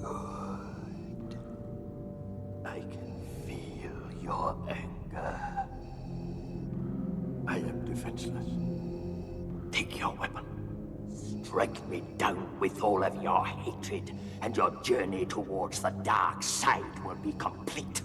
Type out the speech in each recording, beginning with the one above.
Good. I can feel your anger. I am defenseless. Take your weapon. Strike me down with all of your hatred, and your journey towards the dark side will be complete.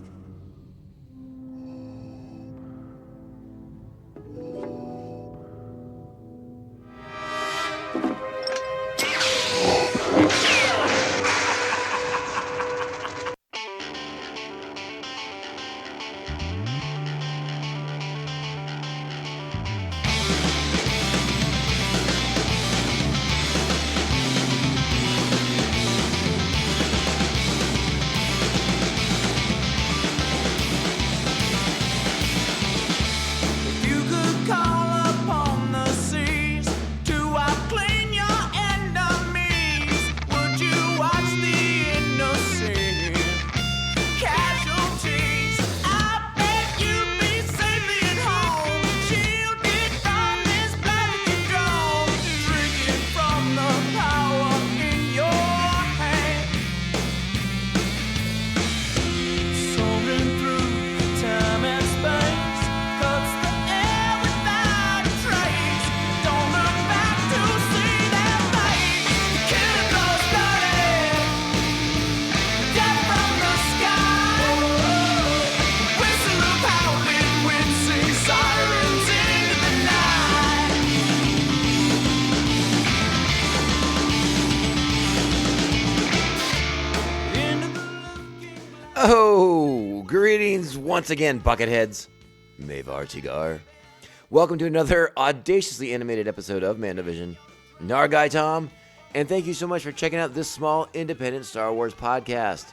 Oh, greetings once again, Bucketheads. Mavar Tigar. Welcome to another audaciously animated episode of Mandovision. Nargai Tom, and thank you so much for checking out this small, independent Star Wars podcast.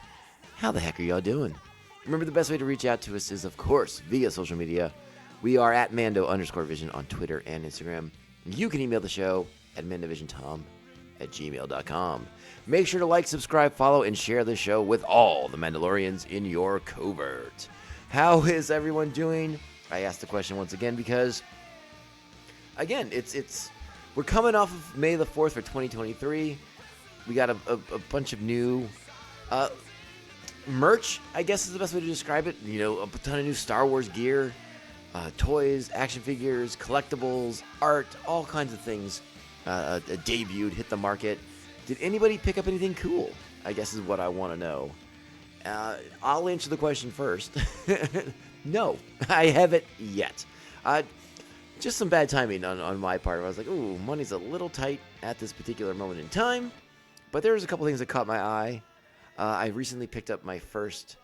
How the heck are y'all doing? Remember, the best way to reach out to us is, of course, via social media. We are at Mando_Vision on Twitter and Instagram. You can email the show at mandovisiontom@gmail.com. Make sure to like, subscribe, follow, and share the show with all the Mandalorians in your covert. How is everyone doing? I asked the question once again because, again, we're coming off of May the 4th for 2023. We got a bunch of new merch, I guess is the best way to describe it. You know, a ton of new Star Wars gear, toys, action figures, collectibles, art, all kinds of things debuted, hit the market. Did anybody pick up anything cool? I guess is what I want to know. I'll answer the question first. No, I haven't yet. Just some bad timing on my part. I was like, ooh, money's a little tight at this particular moment in time. But there's a couple things that caught my eye. I recently picked up my first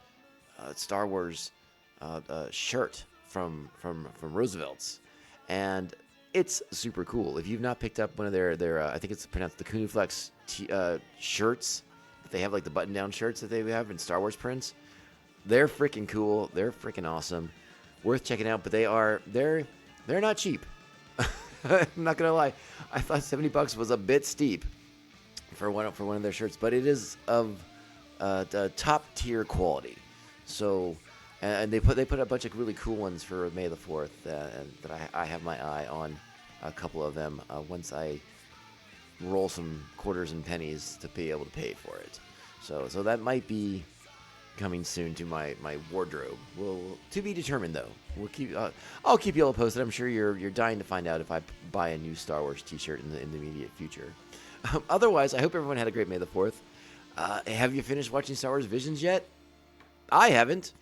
Star Wars shirt from Roosevelt's. And it's super cool. If you've not picked up one of their I think it's pronounced the Kunuflex shirts, they have like the button-down shirts that they have in Star Wars prints. They're freaking cool. They're freaking awesome. Worth checking out. But they're not cheap. I'm not gonna lie. I thought $70 was a bit steep for one of their shirts, but it is of top tier quality. So. And they put a bunch of really cool ones for May the 4th that I have my eye on a couple of them once I roll some quarters and pennies to be able to pay for it. So that might be coming soon to my wardrobe. To be determined though. I'll keep you all posted. I'm sure you're dying to find out if I buy a new Star Wars t-shirt in the immediate future. Otherwise, I hope everyone had a great May the 4th. Have you finished watching Star Wars Visions yet? I haven't.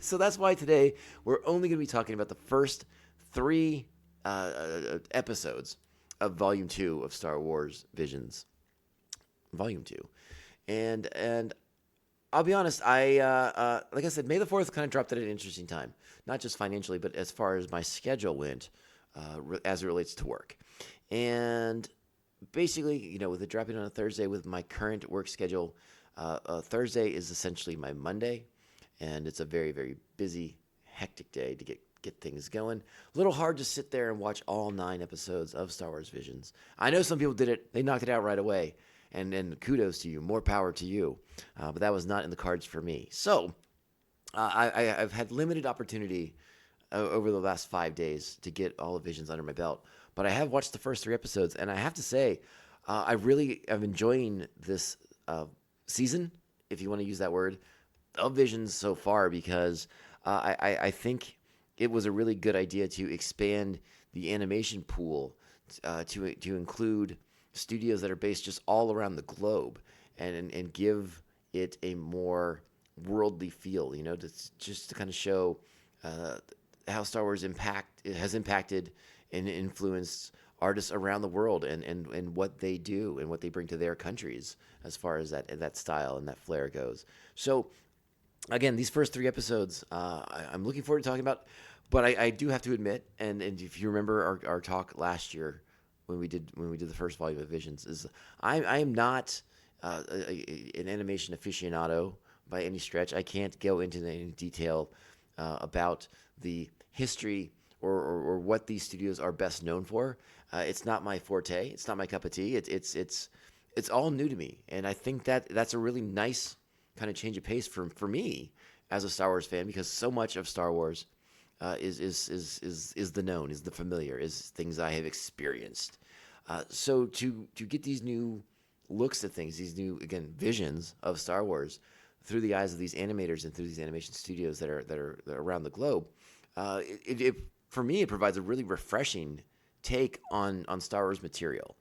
So that's why today we're only going to be talking about the first 3 episodes of Volume 2 of Star Wars Visions. Volume 2. And I'll be honest, I like I said, May the 4th kind of dropped at an interesting time. Not just financially, but as far as my schedule went, as it relates to work. And basically, you know, with it dropping on a Thursday with my current work schedule, Thursday is essentially my Monday. And it's a very, very busy, hectic day to get things going. A little hard to sit there and watch all 9 episodes of Star Wars Visions. I know some people did it. They knocked it out right away. And kudos to you. More power to you. But that was not in the cards for me. So I've had limited opportunity over the last 5 days to get all of Visions under my belt. But I have watched the first 3 episodes. And I have to say, I really am enjoying this season if you want to use that word, of Visions so far, because I think it was a really good idea to expand the animation pool to include studios that are based just all around the globe, and give it a more worldly feel, just to kind of show how Star Wars has impacted and influenced artists around the world, and what they do and what they bring to their countries as far as that style and that flair goes. So again, these first 3 episodes, I'm looking forward to talking about, but I do have to admit, and if you remember our talk last year when we did the first volume of Visions, is I am not an animation aficionado by any stretch. I can't go into any detail about the history or what these studios are best known for. It's not my forte. It's not my cup of tea. It's all new to me, and I think that's a really nice kind of change of pace for me as a Star Wars fan, because so much of Star Wars is the known, is the familiar, is things I have experienced. So to get these new looks at things, these new, again, visions of Star Wars through the eyes of these animators and through these animation studios that are around the globe, for me, it provides a really refreshing take on Star Wars material.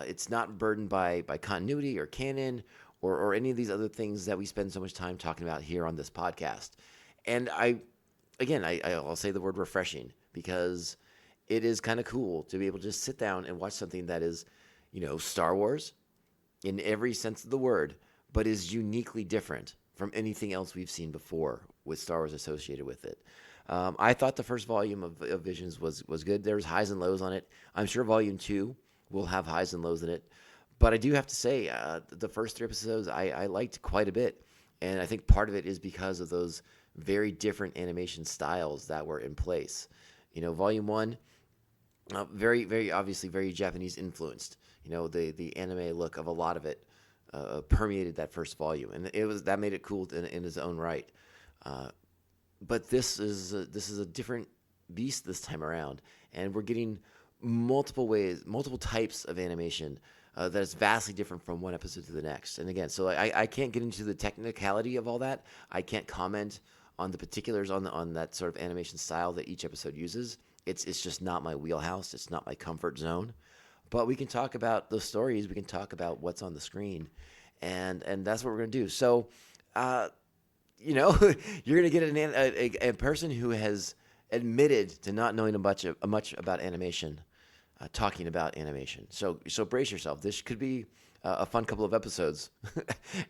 It's not burdened by continuity or canon or any of these other things that we spend so much time talking about here on this podcast. And I'll say the word refreshing, because it is kind of cool to be able to just sit down and watch something that is, Star Wars in every sense of the word, but is uniquely different from anything else we've seen before with Star Wars associated with it. I thought the first volume of Visions was good. There's highs and lows on it. I'm sure Volume 2 will have highs and lows in it. But I do have to say, the first 3 episodes I liked quite a bit. And I think part of it is because of those very different animation styles that were in place. Volume 1, very, very obviously very Japanese influenced. The anime look of a lot of it permeated that first volume. And that made it cool in its own right. But this is a different beast this time around. And we're getting multiple types of animation that is vastly different from one episode to the next. And again, so I can't get into the technicality of all that. I can't comment on the particulars on that sort of animation style that each episode uses. It's just not my wheelhouse. It's not my comfort zone. But we can talk about the stories. We can talk about what's on the screen, and that's what we're gonna do. So, you're gonna get a person who has admitted to not knowing much about animation, talking about animation. So brace yourself. This could be a fun couple of episodes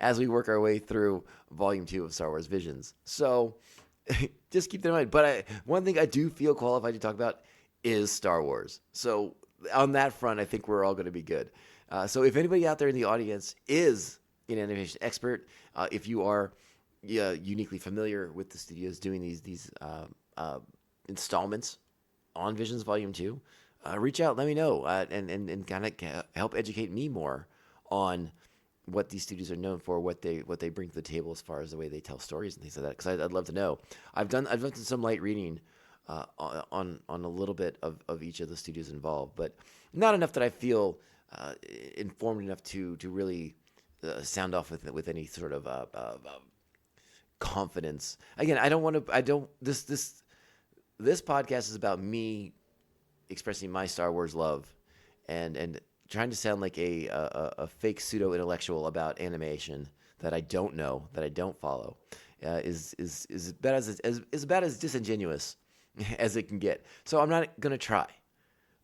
as we work our way through Volume 2 of Star Wars Visions. So just keep that in mind. But one thing I do feel qualified to talk about is Star Wars. So on that front, I think we're all going to be good. So if anybody out there in the audience is an animation expert, if you are uniquely familiar with the studios doing these installments on Visions Volume 2, reach out, let me know, and kind of help educate me more on what these studios are known for, what they bring to the table as far as the way they tell stories and things like that. Because I'd love to know. I've done some light reading on a little bit of each of the studios involved, but not enough that I feel informed enough to really sound off with any sort of confidence. Again, I don't want to. This podcast is about me expressing my Star Wars love and trying to sound like a fake pseudo intellectual about animation that I don't know, that I don't follow, is about as disingenuous as it can get. So I'm not gonna try.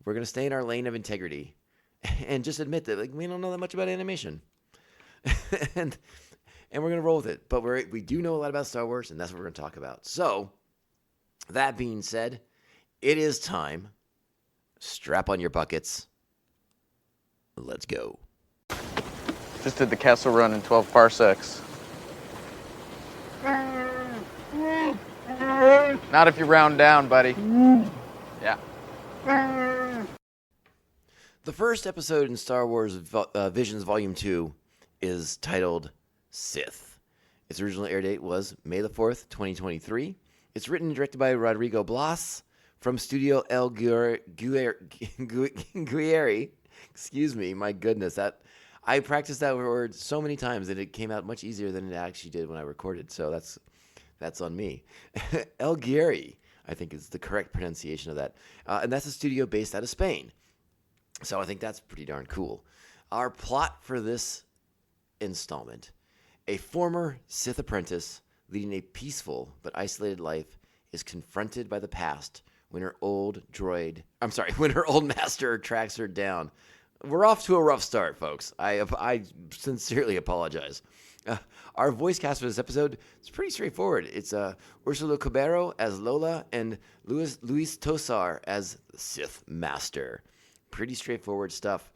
We're gonna stay in our lane of integrity and just admit that we don't know that much about animation, and we're gonna roll with it. But we do know a lot about Star Wars, and that's what we're gonna talk about. So that being said, it is time. Strap on your buckets. Let's go. Just did the Castle Run in 12 parsecs. Not if you round down, buddy. Yeah. The first episode in Star Wars Visions Volume 2 is titled Sith. Its original air date was May the 4th, 2023. It's written and directed by Rodrigo Blas from Studio El Guerrieri. Excuse me, my goodness. I practiced that word so many times that it came out much easier than it actually did when I recorded. So that's on me. El Guiri, I think, is the correct pronunciation of that. And that's a studio based out of Spain. So I think that's pretty darn cool. Our plot for this installment: a former Sith apprentice leading a peaceful but isolated life is confronted by the past when her old master tracks her down. We're off to a rough start, folks. I sincerely apologize. Our voice cast for this episode is pretty straightforward. It's Ursula Cabero as Lola and Luis Tosar as the Sith Master. Pretty straightforward stuff.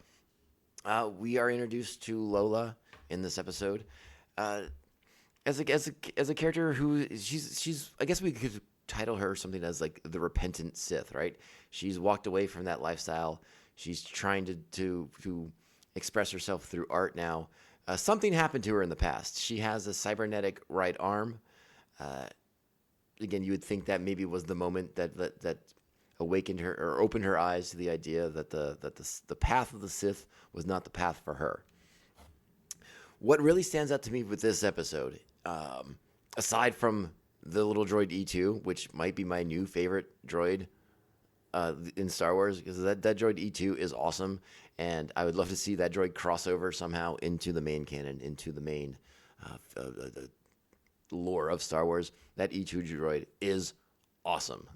We are introduced to Lola in this episode as a character who she's I guess we could title her something as like the repentant Sith, right? She's walked away from that lifestyle. She's trying to express herself through art now. Something happened to her in the past. She has a cybernetic right arm. Again, you would think that maybe was the moment that awakened her or opened her eyes to the idea that the path of the Sith was not the path for her. What really stands out to me with this episode, aside from the little droid E2, which might be my new favorite droid in Star Wars, because that droid E2 is awesome, and I would love to see that droid cross over somehow into the main canon, into the main lore of Star Wars. That E2 droid is awesome,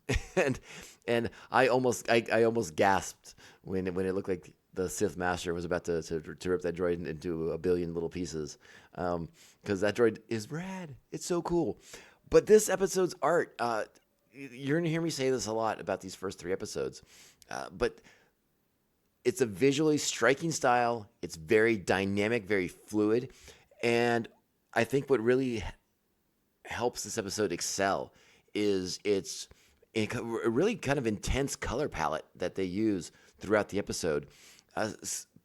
and I almost gasped when it looked like the Sith Master was about to rip that droid into a billion little pieces, because that droid is rad. It's so cool. But this episode's art, you're going to hear me say this a lot about these first 3 episodes, but it's a visually striking style. It's very dynamic, very fluid. And I think what really helps this episode excel is it's a really kind of intense color palette that they use throughout the episode,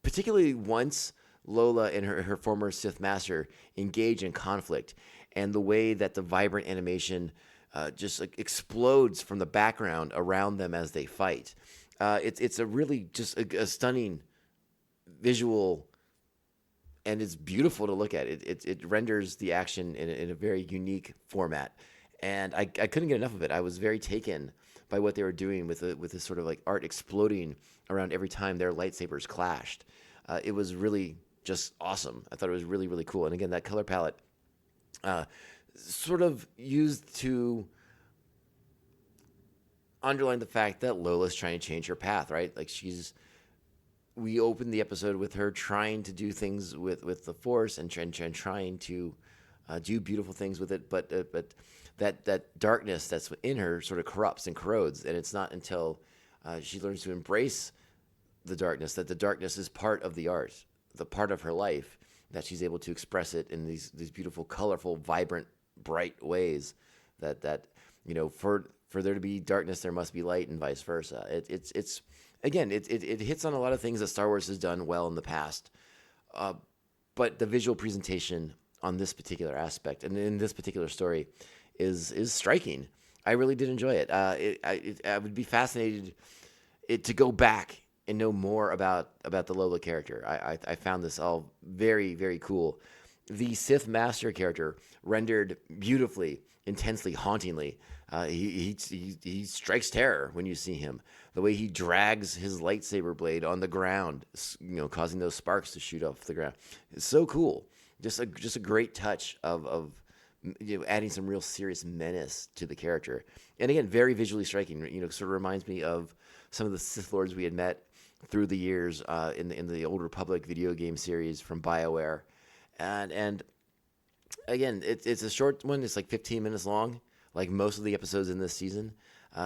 particularly once Lola and her former Sith Master engage in conflict, and the way that the vibrant animation just like explodes from the background around them as they fight. It's a really just a stunning visual, and it's beautiful to look at. It renders the action in a very unique format, and I couldn't get enough of it. I was very taken by what they were doing with this sort of like art exploding around every time their lightsabers clashed. It was really just awesome. I thought it was really, really cool. And again, that color palette sort of used to underline the fact that Lola's trying to change her path, right? Like we opened the episode with her trying to do things with the Force and trying to do beautiful things with it, but that darkness that's in her sort of corrupts and corrodes, and it's not until she learns to embrace the darkness that the darkness is part of the art, the part of her life, that she's able to express it in these beautiful, colorful, vibrant, bright ways. That for there to be darkness, there must be light, and vice versa. It's again, it hits on a lot of things that Star Wars has done well in the past, but the visual presentation on this particular aspect and in this particular story is striking. I really did enjoy it. I would be fascinated to go back and know more about the Lola character. I found this all very, very cool. The Sith Master character rendered beautifully, intensely, hauntingly. He strikes terror when you see him. The way he drags his lightsaber blade on the ground, causing those sparks to shoot off the ground, it's so cool. Just a great touch of adding some real serious menace to the character. And again, very visually striking. Sort of reminds me of some of the Sith Lords we had met through the years in the Old Republic video game series from BioWare. And again, it's a short one. It's like 15 minutes long, like most of the episodes in this season.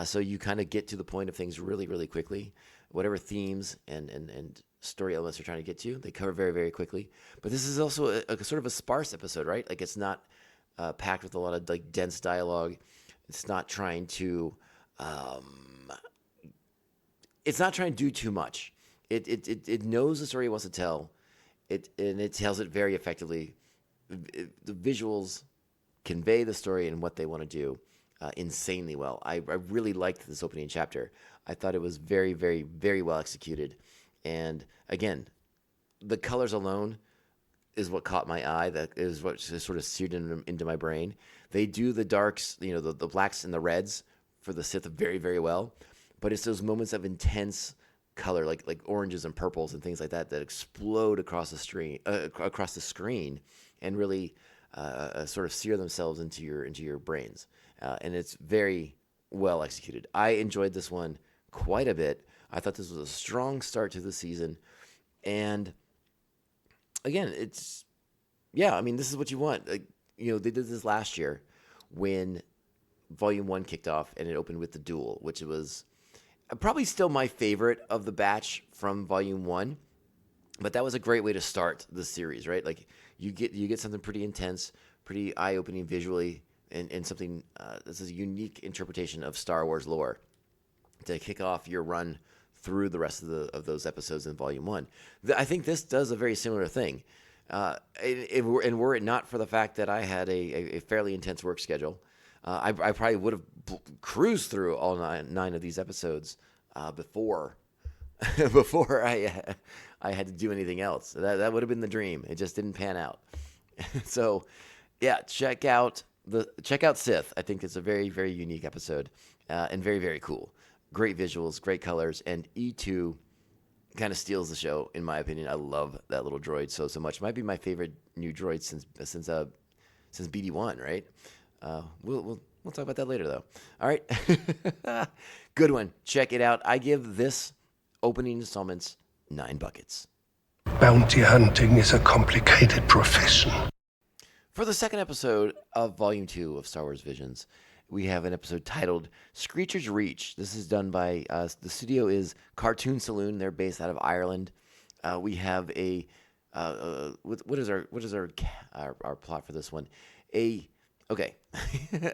So you kind of get to the point of things really, really quickly. Whatever themes and story elements they're trying to get to, they cover very, very quickly. But this is also a sort of a sparse episode, right? Like it's not packed with a lot of like dense dialogue. It's not trying to do too much. It knows the story it wants to tell. And it tells it very effectively. The visuals convey the story and what they want to do insanely well. I really liked this opening chapter. I thought it was very, very, very well executed. And again, the colors alone is what caught my eye. That is what sort of seared into my brain. They do the darks, the blacks and the reds for the Sith very, very well, but it's those moments of intense color, like oranges and purples and things like that, that explode across the screen, and really sort of sear themselves into your brains. And it's very well executed. I enjoyed this one quite a bit. I thought this was a strong start to the season, and again, this is what you want. They did this last year when Volume 1 kicked off, and it opened with the duel, which was probably still my favorite of the batch from Volume 1. But that was a great way to start the series, right? Like, you get something pretty intense, pretty eye-opening visually, and something this is a unique interpretation of Star Wars lore to kick off your run through the rest of those episodes in Volume 1. I think this does a very similar thing. And were it not for the fact that I had a fairly intense work schedule, I probably would have cruised through all nine of these episodes before I had to do anything else. That would have been the dream. It just didn't pan out. So, yeah, check out Sith. I think it's a very, very unique episode and very, very cool. Great visuals, great colors, and E2 kind of steals the show, in my opinion. I love that little droid so much. Might be my favorite new droid since BD1, right? We'll talk about that later, though. All right, good one. Check it out. I give this opening installments 9 buckets. Bounty hunting is a complicated profession. For the second episode of Volume 2 of Star Wars Visions, we have an episode titled Screecher's Reach. This is done by, the studio is Cartoon Saloon. They're based out of Ireland. We have what is our plot for this one? A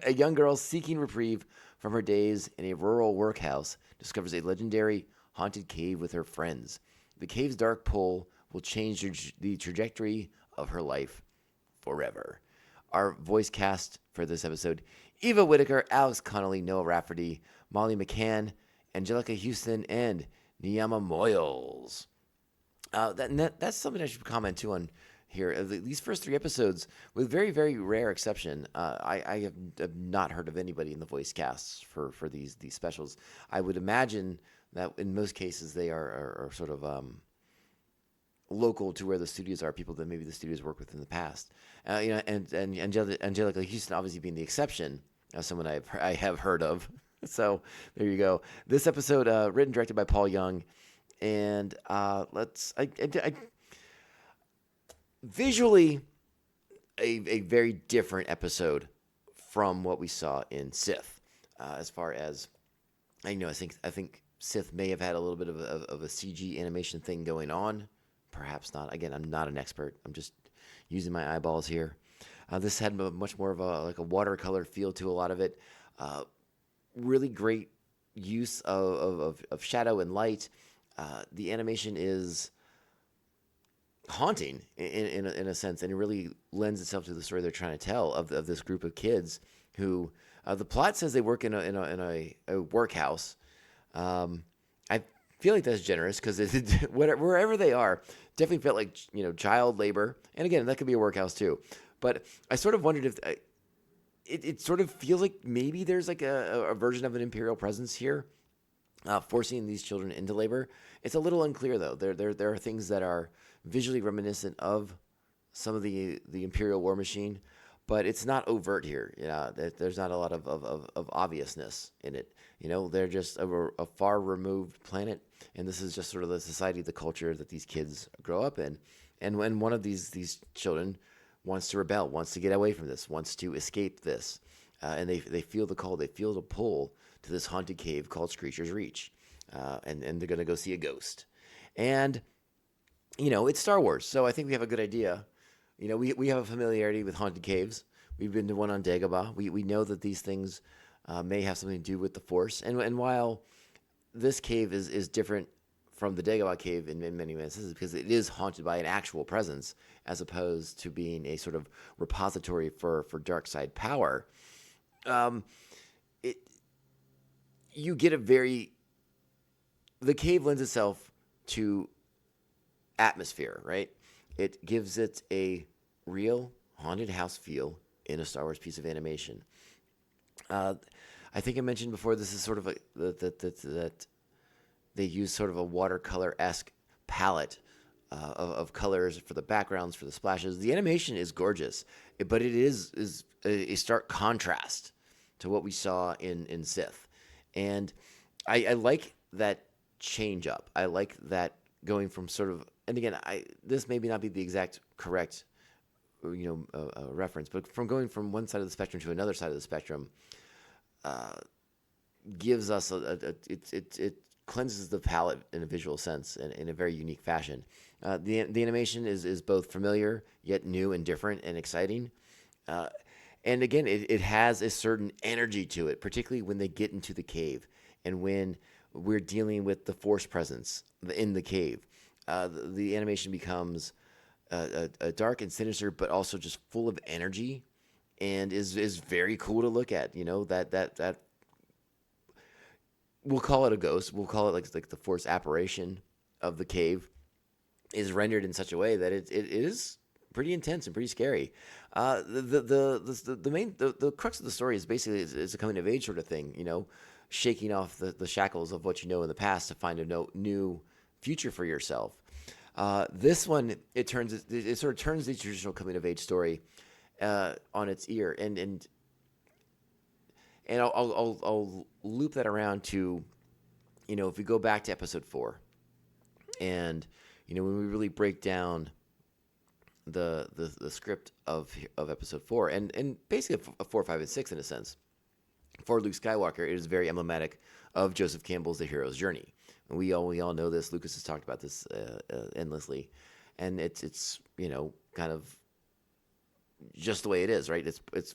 young girl seeking reprieve from her days in a rural workhouse discovers a legendary haunted cave with her friends. The cave's dark pull will change the trajectory of her life forever. Our voice cast for this episode: Eva Whittaker, Alex Connolly, Noah Rafferty, Molly McCann, Angelica Houston, and Niyama Moyles. That's something I should comment too on here. These first 3 episodes, with very, very rare exception, I have not heard of anybody in the voice casts for these specials. I would imagine that in most cases they are sort of local to where the studios are, people that maybe the studios worked with in the past. And Angelica Houston obviously being the exception, someone I have heard of. So there you go. This episode, written and directed by Paul Young, and visually a very different episode from what we saw in Sith. As far as I think Sith may have had a little bit of a CG animation thing going on. Perhaps not. Again, I'm not an expert. I'm just using my eyeballs here. This had much more of a watercolor feel to a lot of it. Really great use of shadow and light. The animation is haunting in a sense, and it really lends itself to the story they're trying to tell of this group of kids who the plot says they work in a workhouse. I feel like that's generous because wherever they are, definitely felt like child labor, and again that could be a workhouse too. But I sort of wondered if it sort of feels like maybe there's like a version of an imperial presence here, forcing these children into labor. It's a little unclear though. There are things that are visually reminiscent of some of the Imperial war machine, but it's not overt here. There's not a lot of obviousness in it. They're just a far removed planet, and this is just sort of the society, the culture that these kids grow up in. And when one of these children wants to rebel, wants to get away from this, wants to escape this, and they feel the call, they feel the pull to this haunted cave called Screecher's Reach, and they're going to go see a ghost. And it's Star Wars, so I think we have a good idea. We have a familiarity with haunted caves. We've been to one on Dagobah. We know that these things may have something to do with the Force. And while this cave is different from the Dagobah cave in many instances, because it is haunted by an actual presence, as opposed to being a sort of repository for dark side power, you get the cave lends itself to atmosphere, right? it gives it a real haunted house feel in a Star Wars piece of animation. I think I mentioned before, this is sort of that they use sort of a watercolor-esque palette of colors for the backgrounds, for the splashes. The animation is gorgeous, but it is a stark contrast to what we saw in Sith. And I like that change up. I like that going from sort of, and again, this maybe not be the exact correct reference, but from going from one side of the spectrum to another side of the spectrum gives us it cleanses the palette in a visual sense in a very unique fashion. The animation is both familiar yet new and different and exciting. And again, it has a certain energy to it, particularly when they get into the cave and when we're dealing with the Force presence in the cave. The animation becomes dark and sinister, but also just full of energy, and is very cool to look at. That we'll call it a ghost. We'll call it like the Force apparition of the cave is rendered in such a way that it is pretty intense and pretty scary. The crux of the story is basically is a coming of age sort of thing. Shaking off the shackles of what you know in the past to find a new future for yourself. This one, it sort of turns the traditional coming of age story on its ear, and I'll loop that around to, if we go back to episode 4, and when we really break down the script of episode 4, and basically 4, 5, and 6 in a sense. For Luke Skywalker, it is very emblematic of Joseph Campbell's The Hero's Journey. And we all know this. Lucas has talked about this endlessly, and it's kind of just the way it is, right? It's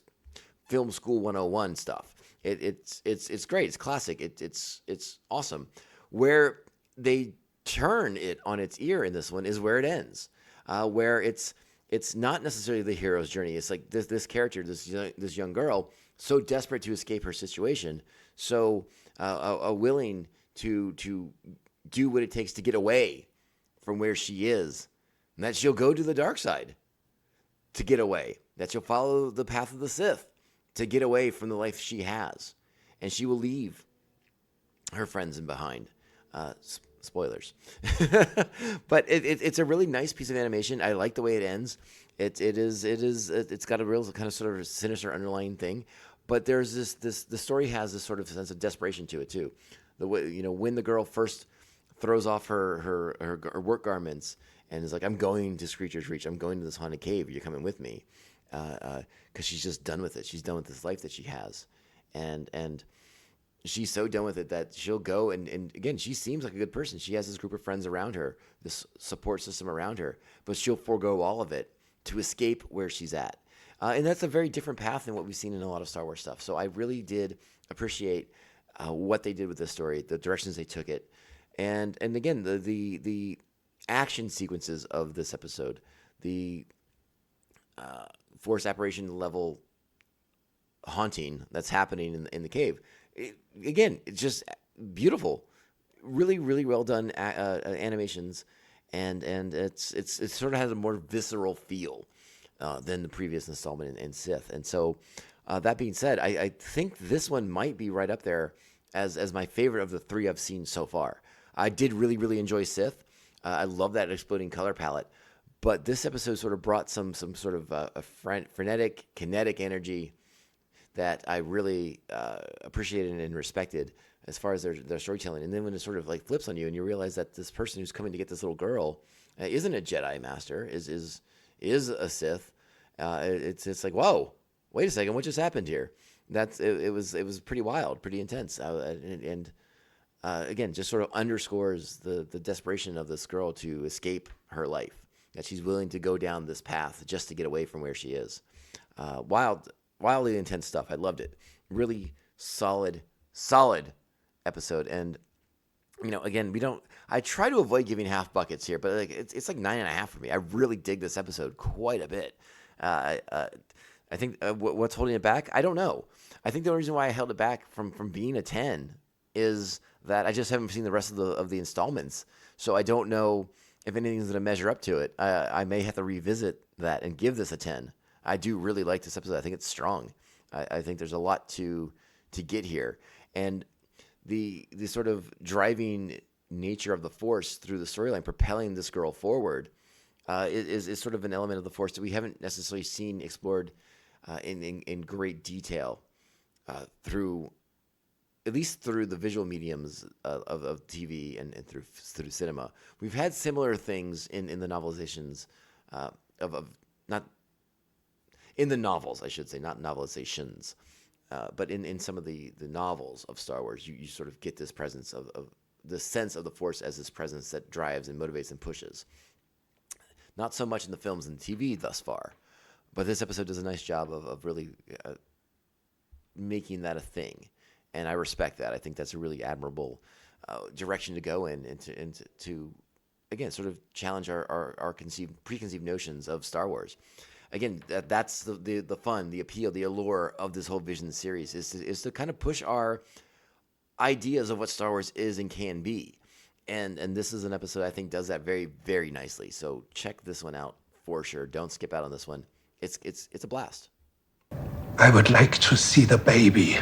film school 101 stuff. It's great. It's classic. It's awesome. Where they turn it on its ear in this one is where it ends, where it's not necessarily the hero's journey. It's like this character, this young girl, so desperate to escape her situation, so willing to do what it takes to get away from where she is, and that she'll go to the dark side to get away, that she'll follow the path of the Sith to get away from the life she has, and she will leave her friends behind. Spoilers. But it's a really nice piece of animation. I like the way it ends. It's got a real kind of sort of sinister underlying thing, but there's the story has this sort of sense of desperation to it too. The way, when the girl first throws off her work garments and is like, I'm going to Screecher's Reach, I'm going to this haunted cave, you're coming with me, because she's just done with it. She's done with this life that she has, and she's so done with it that she'll go and again, she seems like a good person. She has this group of friends around her, this support system around her, but she'll forego all of it to escape where she's at. And that's a very different path than what we've seen in a lot of Star Wars stuff. So I really did appreciate what they did with this story, the directions they took it. And again, the action sequences of this episode, the Force apparition level haunting that's happening in the cave. It's just beautiful, really, really well done animations, and it sort of has a more visceral feel than the previous installment in Sith. And so, that being said, I think this one might be right up there as my favorite of the 3 I've seen so far. I did really, really enjoy Sith. I love that exploding color palette, but this episode sort of brought some sort of a frenetic, kinetic energy that I really appreciated and respected as far as their storytelling. And then when it sort of like flips on you and you realize that this person who's coming to get this little girl isn't a Jedi Master, is a Sith, it's like, whoa, wait a second, what just happened here? It was pretty wild, pretty intense, and again, just sort of underscores the desperation of this girl to escape her life, that she's willing to go down this path just to get away from where she is. Wildly intense stuff. I loved it. Really solid episode. And again, I try to avoid giving half buckets here, but it's like 9.5 for me. I really dig this episode quite a bit. I think what's holding it back, I don't know. I think the only reason why I held it back from being a 10 is that I just haven't seen the rest of the installments, so I don't know if anything's going to measure up to it, I may have to revisit that and give this a 10. I do really like this episode. I think it's strong. I think there's a lot to get here. And the sort of driving nature of the Force through the storyline, propelling this girl forward, is sort of an element of the Force that we haven't necessarily seen explored in great detail through, at least through the visual mediums of TV and through cinema. We've had similar things in the novelizations of not in the novels, I should say, not novelizations, but in some of the novels of Star Wars, you sort of get this presence of the sense of the Force as this presence that drives and motivates and pushes. Not so much in the films and TV thus far, but this episode does a nice job of really making that a thing. And I respect that. I think that's a really admirable direction to go in and to again, sort of challenge our preconceived notions of Star Wars. Again, that's the fun, the appeal, the allure of this whole Vision series is to kind of push our ideas of what Star Wars is and can be. And this is an episode I think does that very, very nicely. So check this one out for sure. Don't skip out on this one. It's a blast. I would like to see the baby.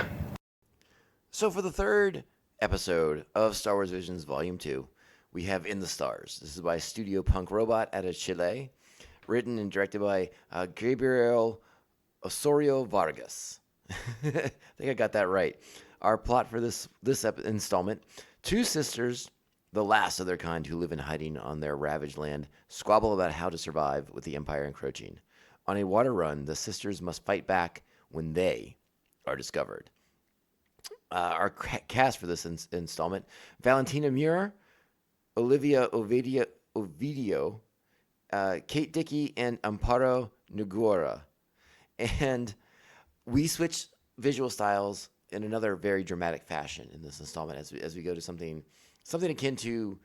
So for the third episode of Star Wars Visions Volume 2, we have In the Stars. This is by Studio Punk Robot out of Chile, written and directed by Gabriel Osorio Vargas. I think I got that right. Our plot for this installment: two sisters, the last of their kind who live in hiding on their ravaged land, squabble about how to survive with the Empire encroaching. On a water run, the sisters must fight back when they are discovered. Our cast for this installment: Valentina Muir, Olivia Ovidio, Kate Dickey, and Amparo Nugura. And we switch visual styles in another very dramatic fashion in this installment as we go to something akin to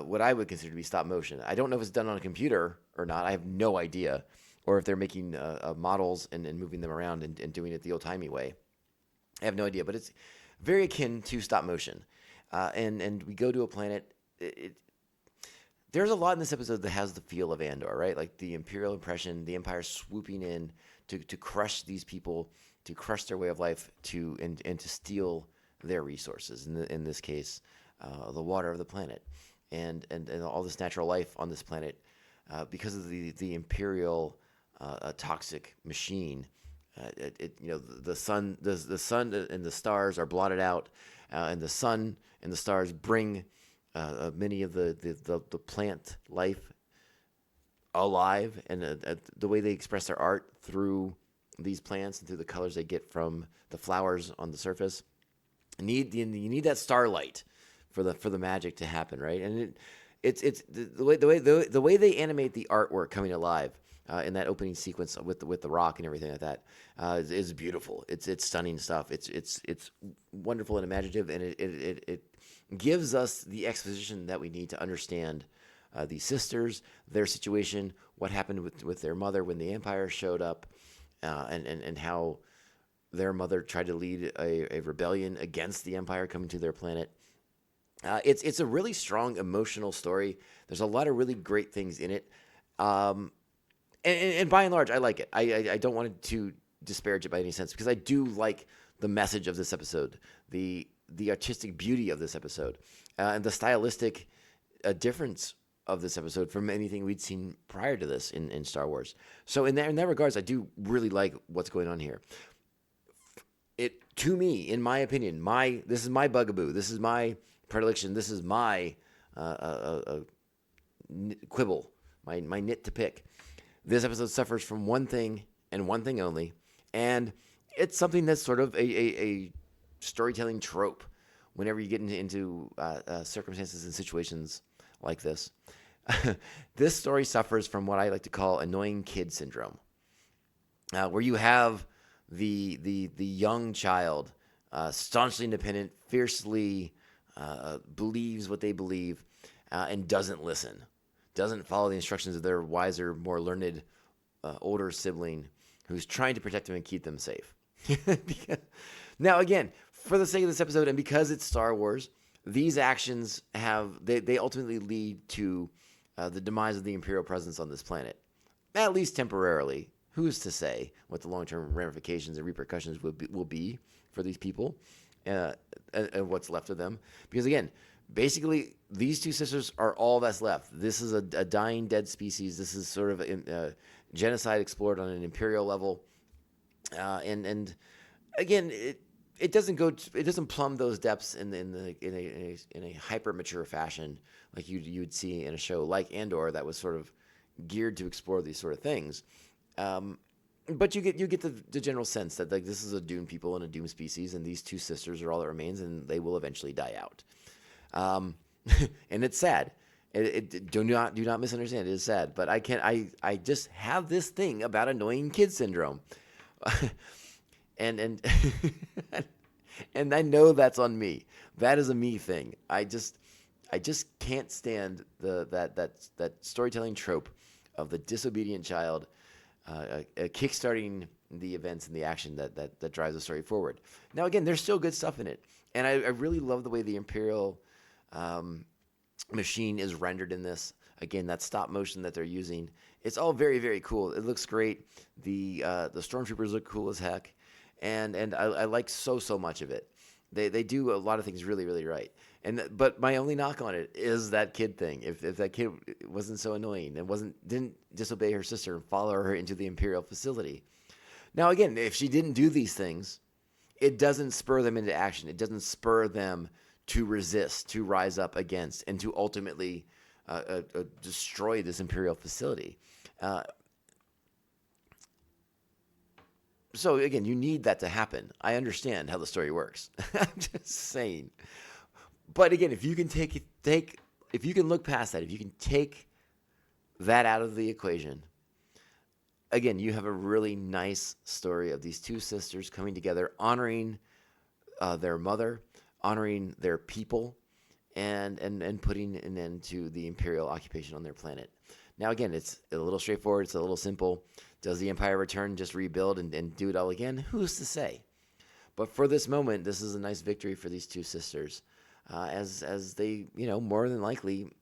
what I would consider to be stop motion. I don't know if it's done on a computer or not. I have no idea. Or if they're making models and moving them around and doing it the old-timey way. I have no idea, but it's very akin to stop motion. And we go to a planet. There's a lot in this episode that has the feel of Andor, right? Like the Imperial oppression, the Empire swooping in to crush these people, to crush their way of life, and to steal their resources. In this case, the water of the planet, and all this natural life on this planet, because of the Imperial toxic machine. The sun and the stars are blotted out, and the sun and the stars bring many of the plant life alive, and the way they express their art through these plants and through the colors they get from the flowers on the surface. You need that starlight for the magic to happen, right? And it's the way they animate the artwork coming alive. In that opening sequence with the rock and everything like that is beautiful. It's stunning stuff. It's wonderful and imaginative, and it gives us the exposition that we need to understand these sisters, their situation, what happened with their mother when the Empire showed up, and how their mother tried to lead a rebellion against the Empire coming to their planet. It's a really strong emotional story. There's a lot of really great things in it. And by and large, I like it. I don't want to disparage it by any sense, because I do like the message of this episode, the artistic beauty of this episode, and the stylistic difference of this episode from anything we'd seen prior to this in Star Wars. So in that regards, I do really like what's going on here. To me, in my opinion, this is my bugaboo. This is my predilection. This is my quibble, my nit to pick. This episode suffers from one thing and one thing only, and it's something that's sort of a storytelling trope whenever you get into circumstances and situations like this. This story suffers from what I like to call annoying kid syndrome, where you have the young child, staunchly independent, fiercely believes what they believe, and doesn't listen. Doesn't follow the instructions of their wiser, more learned, older sibling who's trying to protect them and keep them safe. Now, again, for the sake of this episode, and because it's Star Wars, these actions they ultimately lead to the demise of the Imperial presence on this planet, at least temporarily. Who's to say what the long-term ramifications and repercussions will be for these people and what's left of them? Because again, basically, these two sisters are all that's left. This is a dying, dead species. This is sort of genocide explored on an Imperial level, and again, it doesn't plumb those depths in a hyper mature fashion like you would see in a show like Andor that was sort of geared to explore these sort of things. But you get the general sense that like this is a doomed people and a doomed species, and these two sisters are all that remains, and they will eventually die out. And it's sad. Do not misunderstand. It is sad, but I just have this thing about annoying kid syndrome, and and I know that's on me. That is a me thing. I just can't stand that storytelling trope of the disobedient child kickstarting the events and the action that drives the story forward. Now, again, there's still good stuff in it, and I really love the way the Imperial machine is rendered in this. Again, that stop motion that they're using, it's all very, very cool. It looks great. The stormtroopers look cool as heck, and I like so much of it. They do a lot of things really, really right. But my only knock on it is that kid thing. If that kid wasn't so annoying and didn't disobey her sister and follow her into the Imperial facility. Now, again, if she didn't do these things, it doesn't spur them into action. It doesn't spur them to resist, to rise up against, and to ultimately destroy this Imperial facility. So again, you need that to happen. I understand how the story works. I'm just saying. But again, if you can if you can look past that, if you can take that out of the equation, again, you have a really nice story of these two sisters coming together, honoring their mother, honoring their people, and putting an end to the Imperial occupation on their planet. Now, again, it's a little straightforward. It's a little simple. Does the Empire return, just rebuild and do it all again? Who's to say? But for this moment, this is a nice victory for these two sisters, as they, more than likely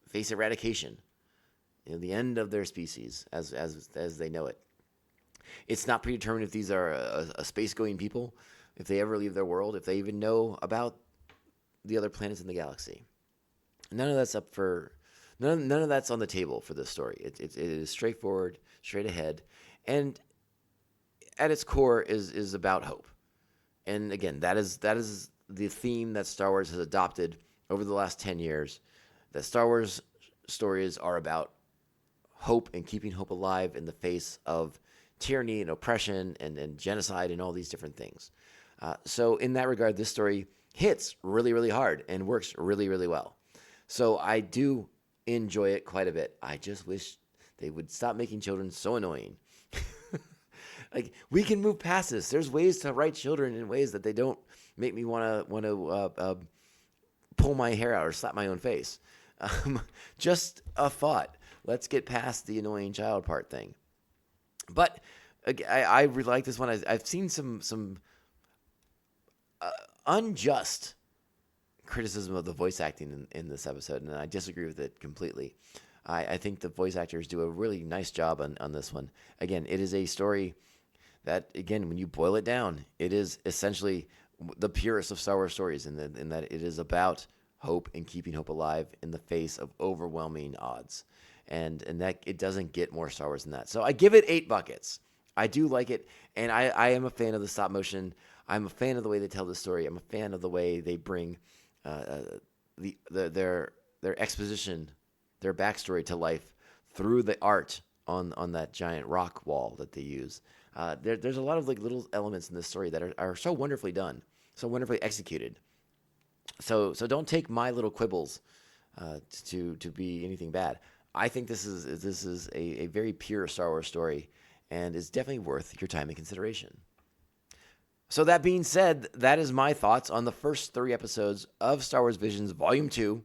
face eradication, the end of their species as they know it. It's not predetermined if these are a space-going people, if they ever leave their world, if they even know about the other planets in the galaxy. None of that's None of that's on the table for this story. It is straightforward, straight ahead, and at its core is about hope. And again, that is the theme that Star Wars has adopted over the last 10 years. That Star Wars stories are about hope and keeping hope alive in the face of tyranny and oppression and genocide and all these different things. So in that regard, this story hits really, really hard and works really, really well. So I do enjoy it quite a bit. I just wish they would stop making children so annoying. Like, we can move past this. There's ways to write children in ways that they don't make me want to pull my hair out or slap my own face. Just a thought. Let's get past the annoying child part thing. But I really like this one. I've seen some unjust criticism of the voice acting in this episode, and I disagree with it completely. I think the voice actors do a really nice job on this one. Again, it is a story that, again, when you boil it down, it is essentially the purest of Star Wars stories in that it is about hope and keeping hope alive in the face of overwhelming odds. And that it doesn't get more Star Wars than that. So I give it 8 buckets. I do like it, and I am a fan of the stop motion. I'm a fan of the way they tell the story. I'm a fan of the way they bring their exposition, their backstory to life through the art on that giant rock wall that they use. There's a lot of like little elements in this story that are so wonderfully done, so wonderfully executed. So don't take my little quibbles to be anything bad. I think this is a very pure Star Wars story, and is definitely worth your time and consideration. So that being said, that is my thoughts on the first 3 episodes of Star Wars Visions Volume 2.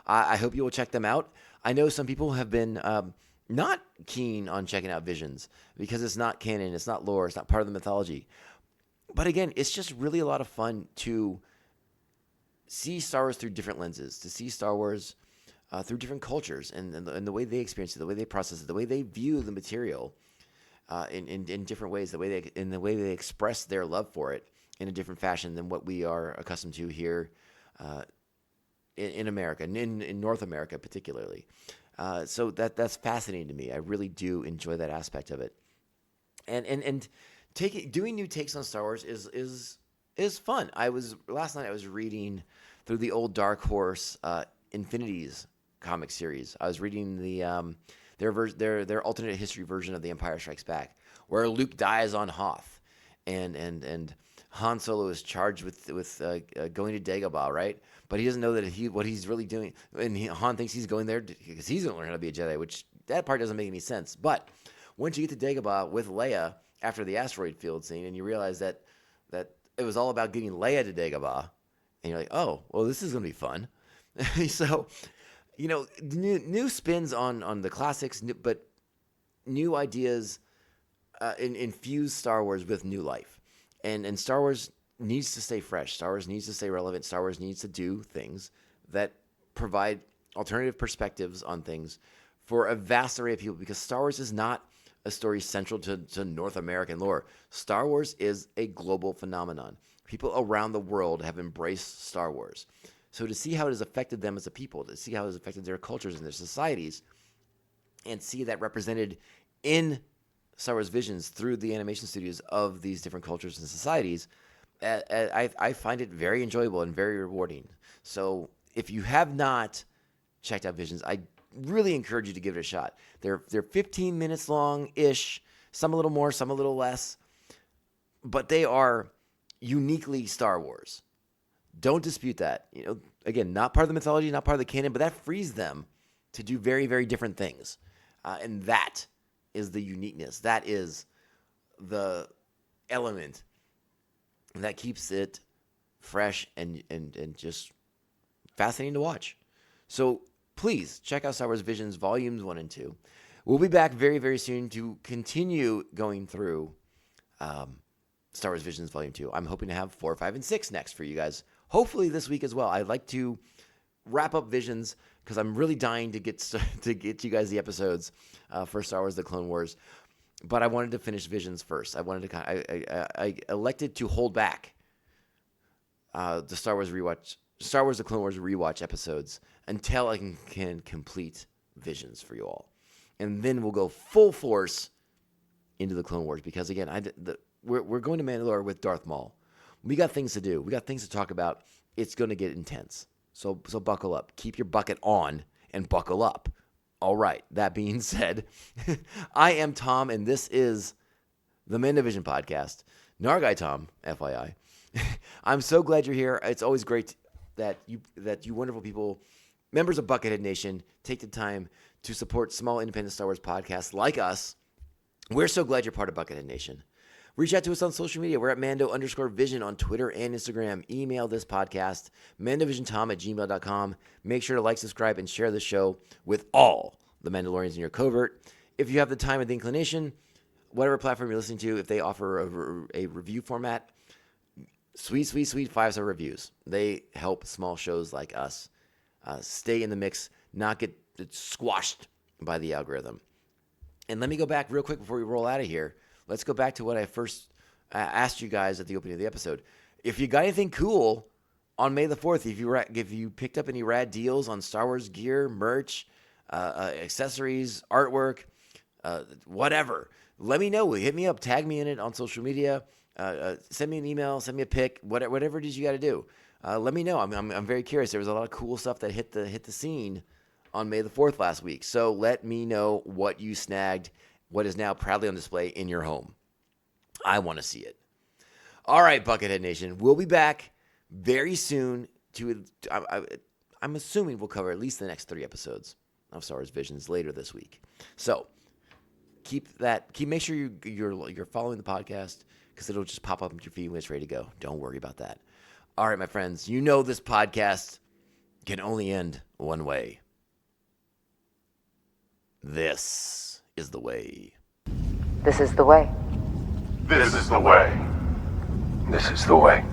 I hope you will check them out. I know some people have been not keen on checking out Visions because it's not canon, it's not lore, it's not part of the mythology. But again, it's just really a lot of fun to see Star Wars through different lenses, to see Star Wars through different cultures and the way they experience it, the way they process it, the way they view the material in different ways, the way they express their love for it in a different fashion than what we are accustomed to here in America, and in North America particularly. So that's fascinating to me. I really do enjoy that aspect of it. And doing new takes on Star Wars is fun. Last night I was reading through the old Dark Horse Infinities comic series. I was reading their alternate history version of The Empire Strikes Back, where Luke dies on Hoth, and Han Solo is charged with going to Dagobah, right? But he doesn't know that what he's really doing, and Han thinks he's going there because he's going to learn how to be a Jedi, which that part doesn't make any sense. But once you get to Dagobah with Leia after the asteroid field scene, and you realize that it was all about getting Leia to Dagobah, and you're like, oh, well, this is going to be fun. So, new spins on the classics, but new ideas infuse Star Wars with new life. And Star Wars needs to stay fresh. Star Wars needs to stay relevant. Star Wars needs to do things that provide alternative perspectives on things for a vast array of people, because Star Wars is not a story central to North American lore. Star Wars is a global phenomenon. People around the world have embraced Star Wars. So to see how it has affected them as a people, to see how it has affected their cultures and their societies, and see that represented in Star Wars Visions through the animation studios of these different cultures and societies, I find it very enjoyable and very rewarding. So if you have not checked out Visions, I really encourage you to give it a shot. They're 15 minutes long-ish, some a little more, some a little less, but they are uniquely Star Wars. Don't dispute that. Again, not part of the mythology, not part of the canon, but that frees them to do very, very different things. And that is the uniqueness. That is the element that keeps it fresh and just fascinating to watch. So please check out Star Wars Visions Volumes 1 and 2. We'll be back very, very soon to continue going through Star Wars Visions Volume 2. I'm hoping to have 4, 5, and 6 next for you guys. Hopefully this week as well. I'd like to wrap up Visions because I'm really dying to get you guys the episodes for Star Wars: The Clone Wars. But I wanted to finish Visions first. I elected to hold back the Star Wars: The Clone Wars rewatch episodes until I can complete Visions for you all, and then we'll go full force into the Clone Wars, because again, we're going to Mandalore with Darth Maul. We got things to do. We got things to talk about. It's going to get intense. So buckle up. Keep your bucket on and buckle up. All right. That being said, I am Tom, and this is the Mandovision Podcast. Nargai Tom, FYI. I'm so glad you're here. It's always great that you wonderful people, members of Buckethead Nation, take the time to support small independent Star Wars podcasts like us. We're so glad you're part of Buckethead Nation. Reach out to us on social media. We're at Mando_Vision on Twitter and Instagram. Email this podcast, mandovisiontom@gmail.com. Make sure to like, subscribe, and share the show with all the Mandalorians in your covert. If you have the time and the inclination, whatever platform you're listening to, if they offer a review format, sweet 5-star reviews. They help small shows like us stay in the mix, not get squashed by the algorithm. And let me go back real quick before we roll out of here. Let's go back to what I first asked you guys at the opening of the episode. If you got anything cool on May the 4th, if you picked up any rad deals on Star Wars gear, merch, accessories, artwork, whatever, let me know. Hit me up. Tag me in it on social media. Send me an email. Send me a pic. Whatever it is you got to do. Let me know. I'm very curious. There was a lot of cool stuff that hit the scene on May the 4th last week. So let me know what you snagged, what is now proudly on display in your home. I want to see it. All right, Buckethead Nation. We'll be back very soon I'm assuming we'll cover at least the next 3 episodes of Star Wars Visions later this week. So make sure you're following the podcast, because it'll just pop up into your feed when it's ready to go. Don't worry about that. All right, my friends, you know this podcast can only end one way. This is the way. This is the way. This is the way. This is the way.